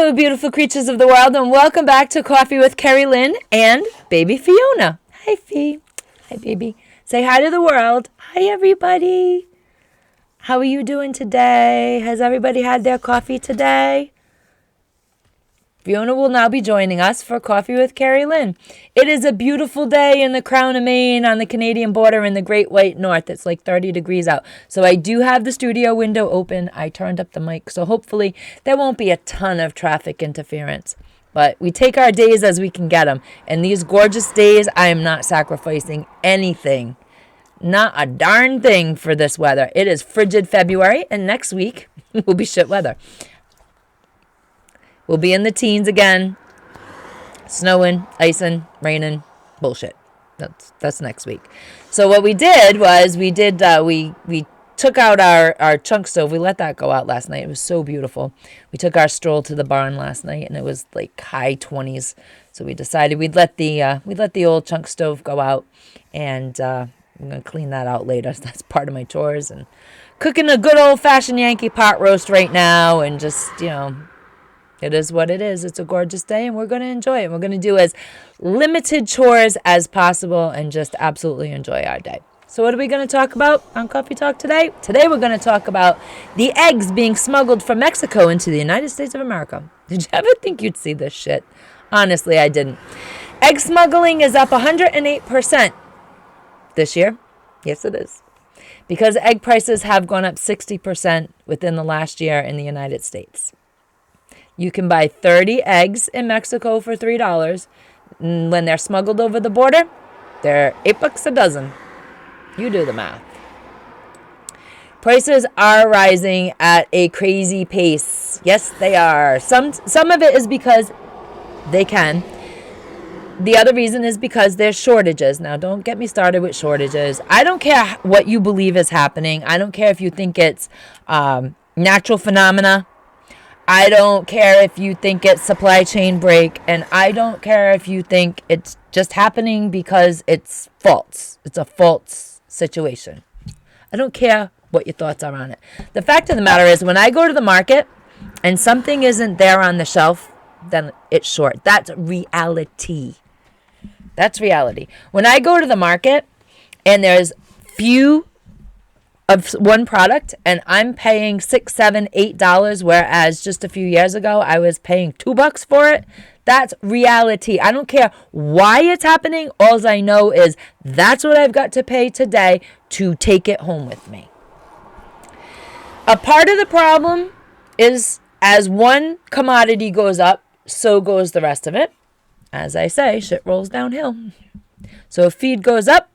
Hello, beautiful creatures of the world, and welcome back to Coffee with Kerri-Lynn and baby Fiona. Hi, Fee. Hi, baby. Say hi to the world. Hi, everybody. How are you doing today? Has everybody had their coffee today? Fiona will now be joining us for Coffee with Kerri-Lynn. It is a beautiful day in the Crown of Maine on the Canadian border in the Great White North. It's like 30 degrees out. So I do have the studio window open. I turned up the mic, so hopefully there won't be a ton of traffic interference. But we take our days as we can get them. And these gorgeous days, I am not sacrificing anything. Not a darn thing for this weather. It is frigid February, and next week will be shit weather. We'll be in the teens again. Snowing, icing, raining, bullshit. That's next week. So what we did was we took out our chunk stove. We let that go out last night. It was so beautiful. We took our stroll to the barn last night, and it was like high 20s. So we decided we'd let the old chunk stove go out, and I'm gonna clean that out later. So that's part of my chores, and cooking a good old fashioned Yankee pot roast right now, and just it is what it is. It's a gorgeous day, and we're going to enjoy it. We're going to do as limited chores as possible and just absolutely enjoy our day. So what are we going to talk about on Coffee Talk today? Today we're going to talk about the eggs being smuggled from Mexico into the United States of America. Did you ever think you'd see this shit? Honestly, I didn't. Egg smuggling is up 108% this year. Yes, it is. Because egg prices have gone up 60% within the last year in the United States. You can buy 30 eggs in Mexico for $3. When they're smuggled over the border, they're $8 a dozen. You do the math. Prices are rising at a crazy pace. Yes, they are. Some of it is because they can. The other reason is because there's shortages. Now, don't get me started with shortages. I don't care what you believe is happening. I don't care if you think it's natural phenomena. I don't care if you think it's supply chain break, and I don't care if you think it's just happening because it's false. It's a false situation. I don't care what your thoughts are on it. The fact of the matter is, when I go to the market and something isn't there on the shelf, then it's short. That's reality. That's reality. When I go to the market and there's few of one product and I'm paying $6, $7, $8, whereas just a few years ago I was paying $2 for it, that's reality. I don't care why it's happening. All I know is that's what I've got to pay today to take it home with me. A part of the problem is as one commodity goes up, so goes the rest of it. As I say, shit rolls downhill. So if feed goes up,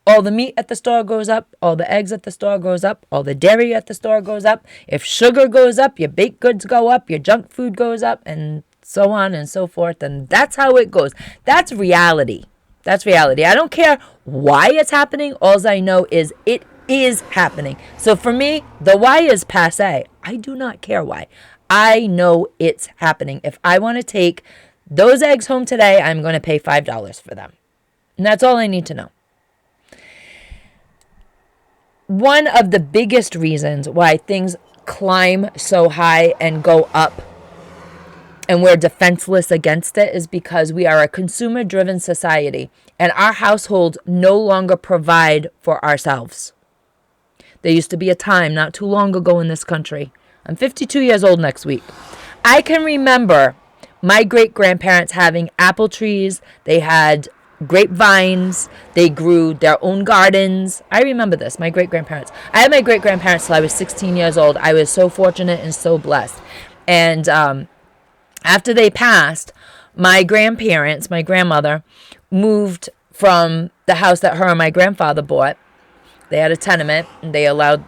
all the meat at the store goes up, all the eggs at the store goes up, all the dairy at the store goes up. If sugar goes up, your baked goods go up, your junk food goes up, and so on and so forth. And that's how it goes. That's reality. That's reality. I don't care why it's happening. All I know is it is happening. So for me, the why is passé. I do not care why. I know it's happening. If I want to take those eggs home today, I'm going to pay $5 for them. And that's all I need to know. One of the biggest reasons why things climb so high and go up and we're defenseless against it is because we are a consumer-driven society and our households no longer provide for ourselves. There used to be a time not too long ago in this country. I'm 52 years old next week. I can remember my great-grandparents having apple trees. They had grapevines. They grew their own gardens. I remember this, my great-grandparents. I had my great-grandparents till I was 16 years old. I was so fortunate and so blessed. And after they passed, my grandparents, my grandmother, moved from the house that her and my grandfather bought. They had a tenement, and they allowed,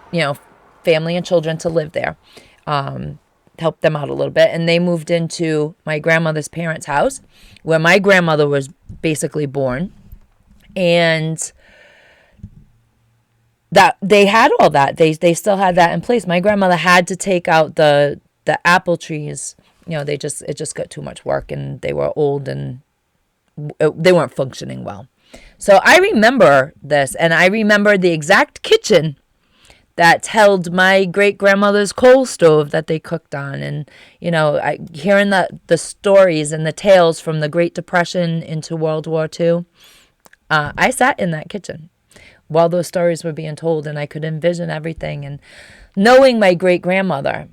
family and children to live there. Helped them out a little bit, and they moved into my grandmother's parents' house where my grandmother was basically born, and that they had all that. They still had that in place. My grandmother had to take out the apple trees. It just got too much work, and they were old and they weren't functioning well. So I remember this, and I remember the exact kitchen that held my great-grandmother's coal stove that they cooked on. And, hearing the stories and the tales from the Great Depression into World War II, I sat in that kitchen while those stories were being told, and I could envision everything. And knowing my great-grandmother,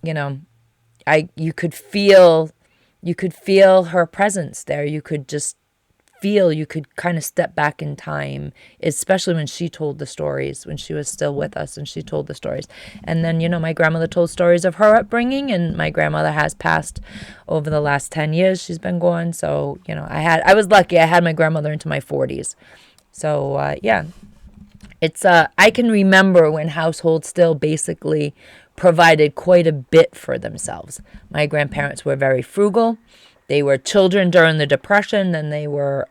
you could feel her presence there. You could just feel, you could kind of step back in time, especially when she told the stories, when she was still with us and she told the stories. And then, my grandmother told stories of her upbringing, and my grandmother has passed over the last 10 years. She's been gone. So, I was lucky. I had my grandmother into my 40s. So, it's, I can remember when households still basically provided quite a bit for themselves. My grandparents were very frugal. They were children during the Depression, then they were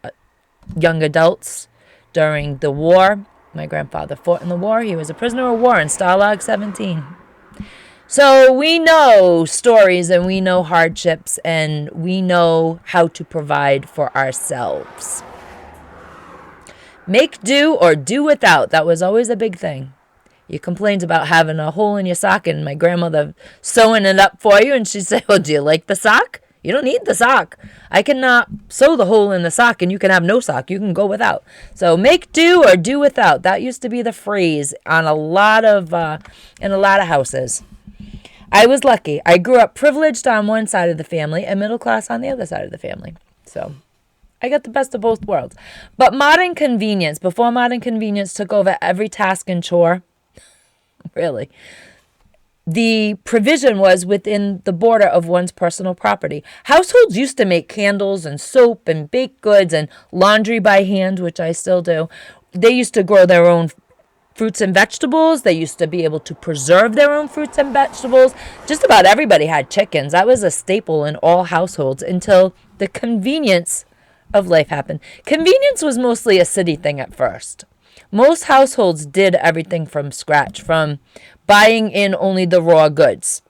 young adults during the war. My grandfather fought in the war. He was a prisoner of war in Stalag 17. So we know stories, and we know hardships, and we know how to provide for ourselves. Make do or do without. That was always a big thing. You complained about having a hole in your sock and my grandmother sewing it up for you, and she'd say, "Well, do you like the sock? You don't need the sock. I cannot sew the hole in the sock, and you can have no sock. You can go without." So make do or do without. That used to be the phrase on in a lot of houses. I was lucky. I grew up privileged on one side of the family and middle class on the other side of the family. So I got the best of both worlds. But before modern convenience took over every task and chore, really, the provision was within the border of one's personal property. Households used to make candles and soap and baked goods and laundry by hand, which I still do. They used to grow their own fruits and vegetables. They used to be able to preserve their own fruits and vegetables. Just about everybody had chickens. That was a staple in all households until the convenience of life happened. Convenience was mostly a city thing at first. Most households did everything from scratch, from buying in only the raw goods.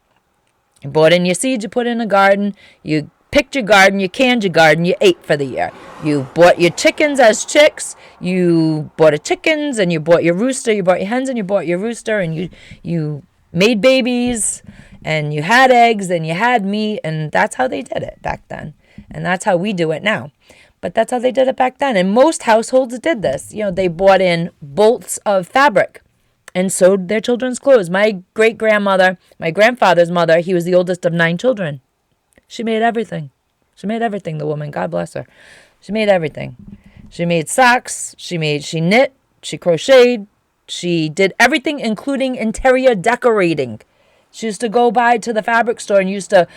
You bought in your seeds, you put in a garden, you picked your garden, you canned your garden, you ate for the year. You bought your chickens as chicks, you bought chickens, and you bought your rooster, you bought your hens, and you bought your rooster, and you made babies, and you had eggs, and you had meat, and that's how they did it back then. And that's how we do it now. But that's how they did it back then. And most households did this. They bought in bolts of fabric and sewed their children's clothes. My great-grandmother, my grandfather's mother, he was the oldest of 9 children. She made everything. She made everything, the woman. God bless her. She made everything. She made socks. She knit. She crocheted. She did everything, including interior decorating. She used to go by to the fabric store and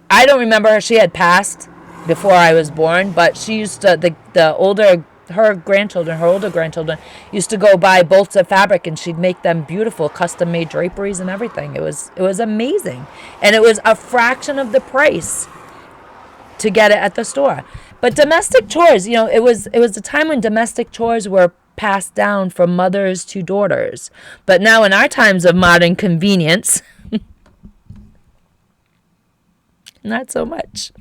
I don't remember her. She had passed before I was born, but she used to, her older grandchildren used to go buy bolts of fabric, and she'd make them beautiful custom made draperies and everything. It was amazing. And it was a fraction of the price to get it at the store. But domestic chores, it was a time when domestic chores were passed down from mothers to daughters. But now in our times of modern convenience, not so much.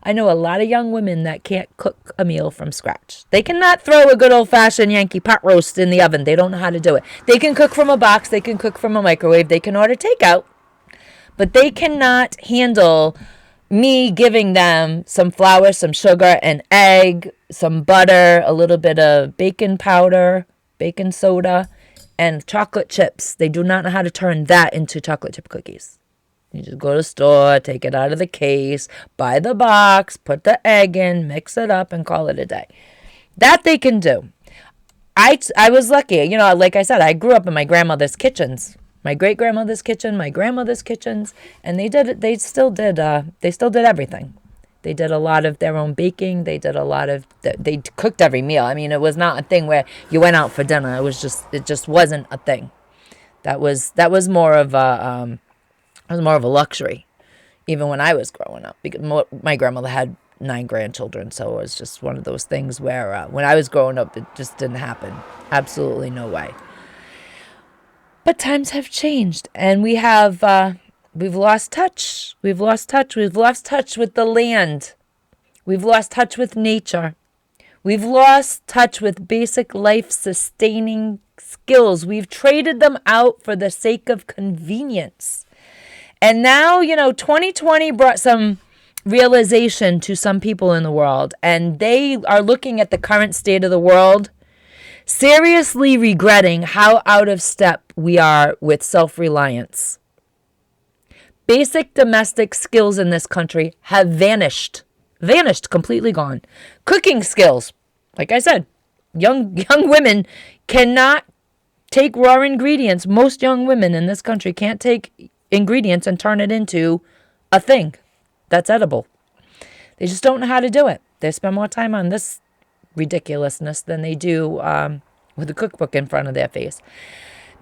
I know a lot of young women that can't cook a meal from scratch. They cannot throw a good old-fashioned Yankee pot roast in the oven. They don't know how to do it. They can cook from a box. They can cook from a microwave. They can order takeout. But they cannot handle me giving them some flour, some sugar, an egg, some butter, a little bit of baking powder, baking soda, and chocolate chips. They do not know how to turn that into chocolate chip cookies. You just go to the store, take it out of the case, buy the box, put the egg in, mix it up, and call it a day. That they can do. I was lucky. Like I said, I grew up in my grandmother's kitchens. My great-grandmother's kitchen, my grandmother's kitchens, and they still did everything. They did a lot of their own baking. They cooked every meal. I mean, it was not a thing where you went out for dinner. It just wasn't a thing. That was more of a luxury, even when I was growing up, because my grandmother had 9 grandchildren, so it was just one of those things where when I was growing up, it just didn't happen. Absolutely no way. But times have changed, and we've lost touch. We've lost touch. We've lost touch with the land. We've lost touch with nature. We've lost touch with basic life-sustaining skills. We've traded them out for the sake of convenience. And now, 2020 brought some realization to some people in the world, and they are looking at the current state of the world, seriously regretting how out of step we are with self-reliance. Basic domestic skills in this country have vanished, completely gone. Cooking skills, like I said, young women cannot take raw ingredients. Most young women in this country can't take ingredients and turn it into a thing that's edible. They just don't know how to do it. They spend more time on this ridiculousness than they do with a cookbook in front of their face.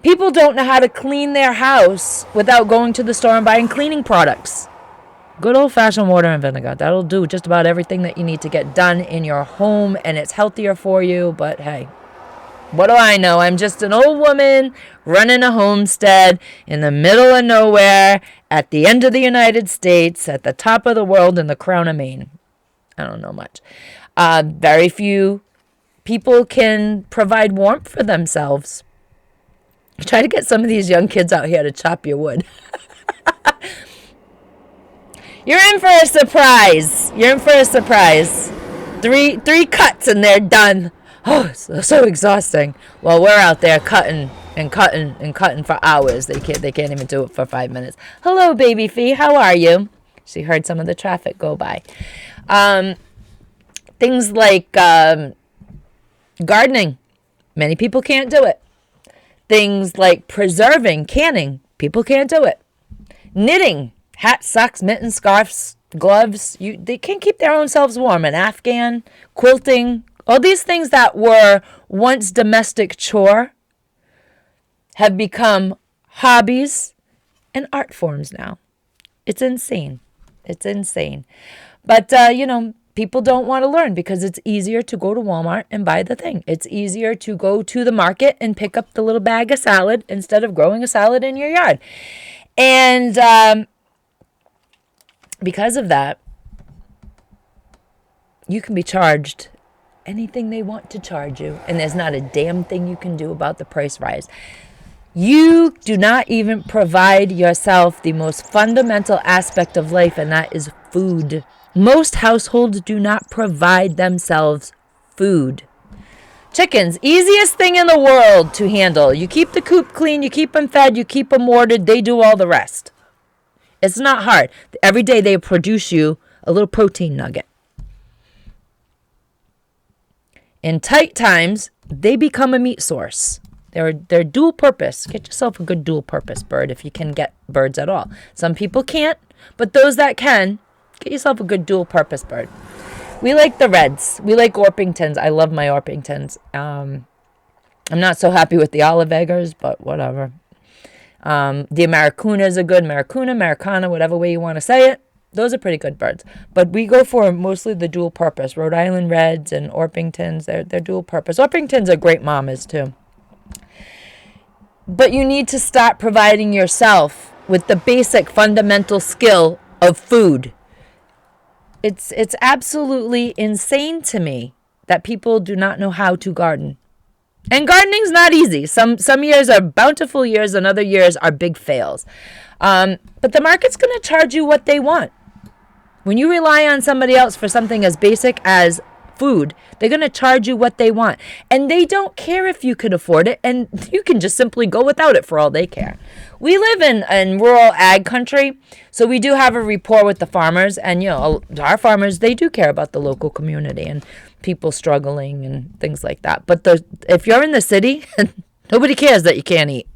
People don't know how to clean their house without going to the store and buying cleaning products. Good old-fashioned water and vinegar. That'll do just about everything that you need to get done in your home, and it's healthier for you. But hey, what do I know? I'm just an old woman running a homestead in the middle of nowhere at the end of the United States, at the top of the world in the crown of Maine. I don't know much. Very few people can provide warmth for themselves. Try to get some of these young kids out here to chop your wood. You're in for a surprise. Three cuts and they're done. Oh, so exhausting. Well, we're out there cutting for hours. They can't even do it for 5 minutes. Hello, baby Fee. How are you? She heard some of the traffic go by. Things like gardening. Many people can't do it. Things like preserving, canning. People can't do it. Knitting. Hats, socks, mittens, scarves, gloves. They can't keep their own selves warm. An Afghan. Quilting. All these things that were once domestic chore have become hobbies and art forms now. It's insane. But, people don't want to learn because it's easier to go to Walmart and buy the thing. It's easier to go to the market and pick up the little bag of salad instead of growing a salad in your yard. And because of that, you can be charged anything they want to charge you, and there's not a damn thing you can do about the price rise. You do not even provide yourself the most fundamental aspect of life, and that is food. Most households do not provide themselves food. Chickens, easiest thing in the world to handle. You keep the coop clean, you keep them fed, you keep them watered, they do all the rest. It's not hard. Every day they produce you a little protein nugget. In tight times, they become a meat source. They're dual purpose. Get yourself a good dual purpose bird if you can get birds at all. Some people can't, but those that can, get yourself a good dual purpose bird. We like the reds. We like Orpingtons. I love my Orpingtons. I'm not so happy with the olive eggers, but whatever. The Americunas are good. Americana, whatever way you want to say it. Those are pretty good birds. But we go for mostly the dual purpose. Rhode Island Reds and Orpingtons, they're dual purpose. Orpingtons are great mamas too. But you need to start providing yourself with the basic fundamental skill of food. It's absolutely insane to me that people do not know how to garden. And gardening's not easy. Some years are bountiful years and other years are big fails. But the market's going to charge you what they want. When you rely on somebody else for something as basic as food, they're going to charge you what they want. And they don't care if you can afford it, and you can just simply go without it for all they care. We live in rural ag country, so we do have a rapport with the farmers. And, our farmers, they do care about the local community and people struggling and things like that. But if you're in the city, nobody cares that you can't eat.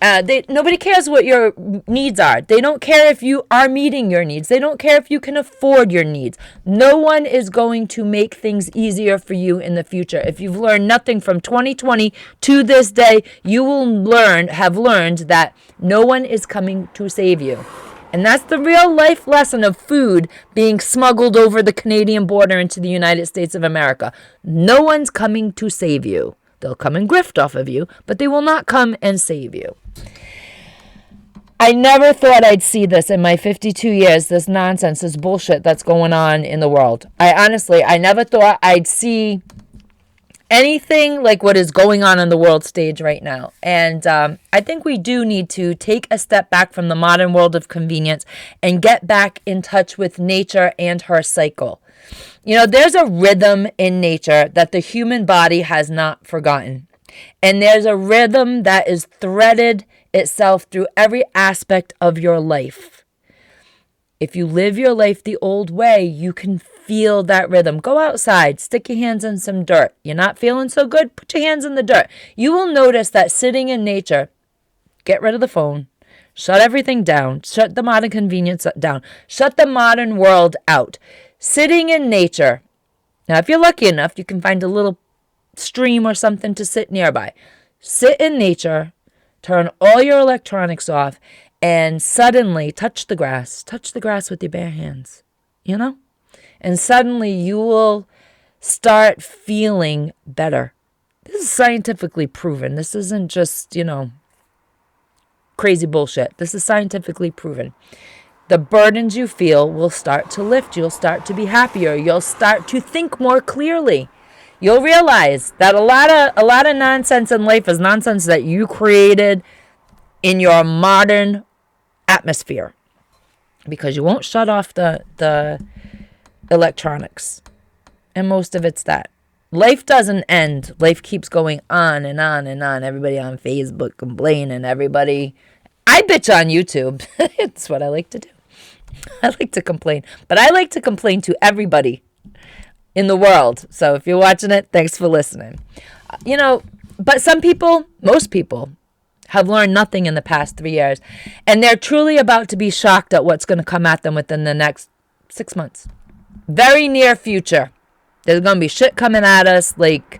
Nobody cares what your needs are. They don't care if you are meeting your needs. They don't care if you can afford your needs. No one is going to make things easier for you in the future. If you've learned nothing from 2020 to this day, you will have learned that no one is coming to save you. And that's the real life lesson of food being smuggled over the Canadian border into the United States of America. No one's coming to save you. They'll come and grift off of you, but they will not come and save you. I never thought I'd see this in my 52 years, this nonsense, this bullshit that's going on in the world. I never thought I'd see anything like what is going on in the world stage right now. And I think we do need to take a step back from the modern world of convenience and get back in touch with nature and her cycle. You know, there's a rhythm in nature that the human body has not forgotten. And there's a rhythm that is threaded itself through every aspect of your life. If you live your life the old way, you can feel that rhythm. Go outside, stick your hands in some dirt. You're not feeling so good? Put your hands in the dirt. You will notice that sitting in nature, get rid of the phone, shut everything down, shut the modern convenience down, shut the modern world out. Sitting in nature. Now, if you're lucky enough, you can find a little stream or something to sit nearby. Sit in nature, turn all your electronics off, and suddenly touch the grass with your bare hands, you know? And suddenly you will start feeling better. This is scientifically proven. This isn't just, crazy bullshit. This is scientifically proven. The burdens you feel will start to lift. You'll start to be happier. You'll start to think more clearly. You'll realize that a lot of nonsense in life is nonsense that you created in your modern atmosphere, because you won't shut off the electronics, and most of it's that. Life doesn't end. Life keeps going on and on and on. Everybody on Facebook complaining. I bitch on YouTube. It's what I like to do. I like to complain, but I like to complain to everybody in the world. So if you're watching it, thanks for listening. But most people have learned nothing in the past 3 years, and they're truly about to be shocked at what's going to come at them within the next 6 months. Very near future. There's going to be shit coming at us like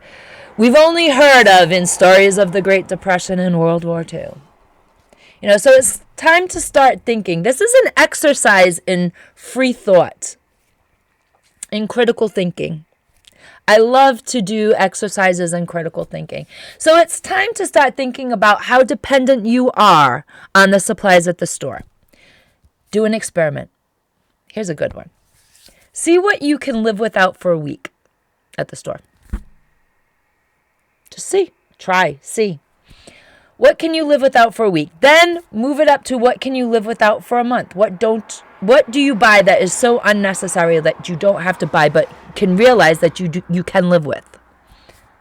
we've only heard of in stories of the Great Depression and World War II. So it's time to start thinking. This is an exercise in free thought, in critical thinking. I love to do exercises in critical thinking. So it's time to start thinking about how dependent you are on the supplies at the store. Do an experiment. Here's a good one. See what you can live without for a week at the store. Just see. Try. See. What can you live without for a week? Then move it up to what can you live without for a month? What do you buy that is so unnecessary that you don't have to buy but can realize that you can live with?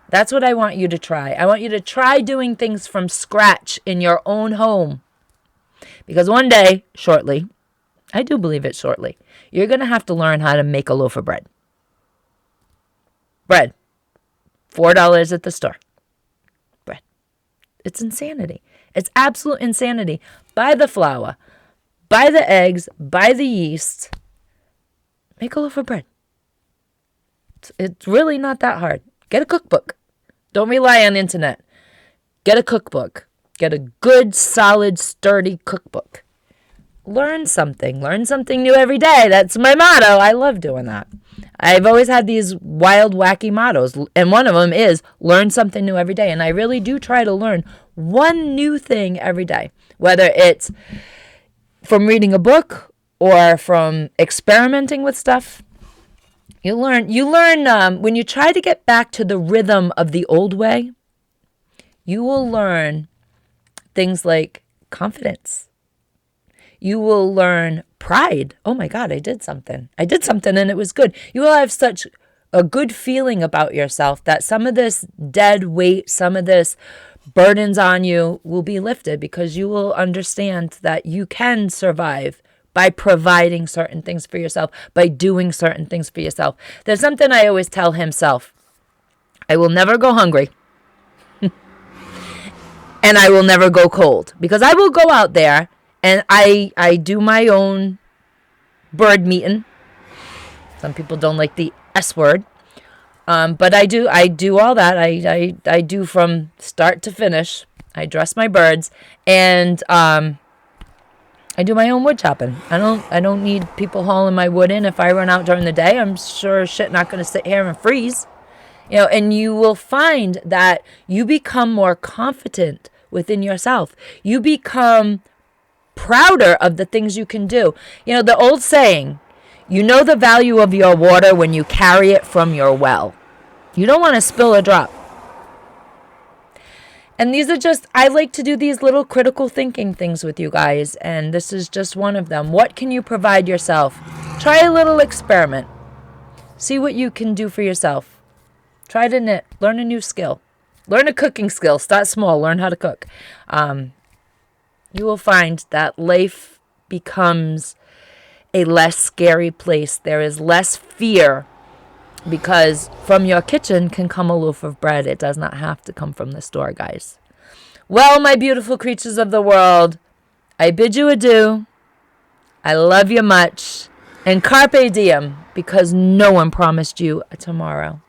That's what I want you to try. I want you to try doing things from scratch in your own home. Because one day, shortly, I do believe it shortly, you're going to have to learn how to make a loaf of bread. Bread. $4 at the store. Bread. It's insanity. It's absolute insanity. Buy the flour. Buy the eggs. Buy the yeast. Make a loaf of bread. It's really not that hard. Get a cookbook. Don't rely on the internet. Get a cookbook. Get a good, solid, sturdy cookbook. Learn something. Learn something new every day. That's my motto. I love doing that. I've always had these wild, wacky mottos, and one of them is learn something new every day. And I really do try to learn one new thing every day, whether it's from reading a book or from experimenting with stuff. You learn when you try to get back to the rhythm of the old way, you will learn things like confidence. You will learn pride. Oh my God, I did something and it was good. You will have such a good feeling about yourself that some of this dead weight, some of this burdens on you will be lifted, because you will understand that you can survive by providing certain things for yourself, by doing certain things for yourself. There's something I always tell himself. I will never go hungry. And I will never go cold, because I will go out there and I do my own bird meeting. Some people don't like the S word. But I do all that. I do from start to finish. I dress my birds, and I do my own wood chopping. I don't need people hauling my wood in. If I run out during the day, I'm sure shit not going to sit here and freeze. And you will find that you become more confident within yourself. You become prouder of the things you can do. The old saying, you know the value of your water when you carry it from your well. You don't want to spill a drop. And these are just, I like to do these little critical thinking things with you guys. And this is just one of them. What can you provide yourself? Try a little experiment. See what you can do for yourself. Try to knit. Learn a new skill. Learn a cooking skill. Start small. Learn how to cook. You will find that life becomes a less scary place. There is less fear, because from your kitchen can come a loaf of bread. It does not have to come from the store, guys. Well, my beautiful creatures of the world, I bid you adieu. I love you much. And carpe diem, because no one promised you a tomorrow.